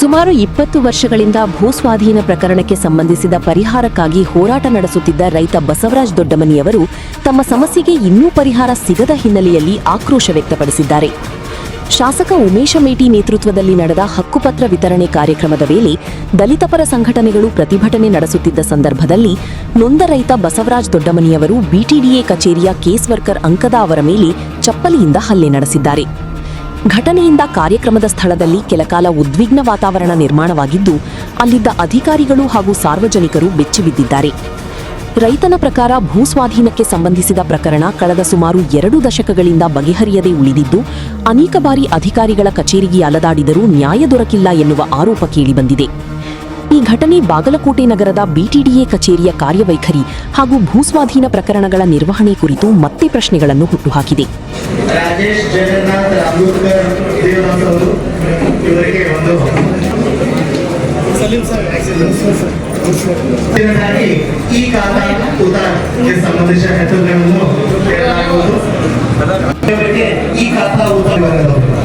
ಸುಮಾರು 20 ವರ್ಷಗಳಿಂದ ಭೂಸ್ವಾಧೀನ ಪ್ರಕರಣಕ್ಕೆ ಸಂಬಂಧಿಸಿದ ಪರಿಹಾರಕ್ಕಾಗಿ ಹೋರಾಟ ನಡೆಸುತ್ತಿದ್ದ ರೈತ ಬಸವರಾಜ ದೊಡ್ಡಮನಿಯವರು ತಮ್ಮ ಸಮಸ್ಯೆಗೆ ಇನ್ನೂ ಪರಿಹಾರ ಸಿಗದ ಹಿನ್ನೆಲೆಯಲ್ಲಿ ಆಕ್ರೋಶ ವ್ಯಕ್ತಪಡಿಸಿದ್ದಾರೆ. ಶಾಸಕ ಉಮೇಶ ಮೇಟಿ ನೇತೃತ್ವದಲ್ಲಿ ನಡೆದ ಹಕ್ಕುಪತ್ರ ವಿತರಣೆ ಕಾರ್ಯಕ್ರಮದ ವೇಳೆ ದಲಿತ ಪರ ಸಂಘಟನೆಗಳು ಪ್ರತಿಭಟನೆ ನಡೆಸುತ್ತಿದ್ದ ಸಂದರ್ಭದಲ್ಲಿ ನೊಂದ ರೈತ ಬಸವರಾಜ ದೊಡ್ಡಮನಿಯವರು ಬಿಟಿಡಿಎ ಕಚೇರಿಯ ಕೇಸ್ ವರ್ಕರ್ ಅಂಕದ ಅವರ ಮೇಲೆ ಚಪ್ಪಲಿಯಿಂದ ಹಲ್ಲೆ ನಡೆಸಿದ್ದಾರೆ. ಘಟನೆಯಿಂದ ಕಾರ್ಯಕ್ರಮದ ಸ್ಥಳದಲ್ಲಿ ಕೆಲಕಾಲ ಉದ್ವಿಗ್ನ ವಾತಾವರಣ ನಿರ್ಮಾಣವಾಗಿದ್ದು, ಅಲ್ಲಿದ್ದ ಅಧಿಕಾರಿಗಳು ಹಾಗೂ ಸಾರ್ವಜನಿಕರು ಬೆಚ್ಚಿಬಿದ್ದಿದ್ದಾರೆ. ರೈತನ ಪ್ರಕಾರ ಭೂಸ್ವಾಧೀನಕ್ಕೆ ಸಂಬಂಧಿಸಿದ ಪ್ರಕರಣ ಕಳೆದ ಸುಮಾರು 2 ದಶಕಗಳಿಂದ ಬಗೆಹರಿಯದೇ ಉಳಿದಿದ್ದು, ಅನೇಕ ಬಾರಿ ಅಧಿಕಾರಿಗಳ ಕಚೇರಿಗೆ ಅಲದಾಡಿದರೂ ನ್ಯಾಯ ದೊರಕಿಲ್ಲ ಎನ್ನುವ ಆರೋಪ ಕೇಳಿಬಂದಿದೆ. ಈ ಘಟನೆ ಬಾಗಲಕೋಟೆ ನಗರದ ಬಿಟಿಡಿಎ ಕಚೇರಿಯ ಕಾರ್ಯವೈಖರಿ ಹಾಗೂ ಭೂಸ್ವಾಧೀನ ಪ್ರಕರಣಗಳ ನಿರ್ವಹಣೆ ಕುರಿತು ಮತ್ತೆ ಪ್ರಶ್ನೆಗಳನ್ನು ಹುಟ್ಟುಹಾಕಿದೆ. ಈ ಖಾತಾ ಉದಾಹರಣೆಗೆ ಸಂಬಂಧಿಸಿದ ಹೆಸರುಗಳನ್ನು ಈ ಖಾತಾ ಉದಾಹರಣೆ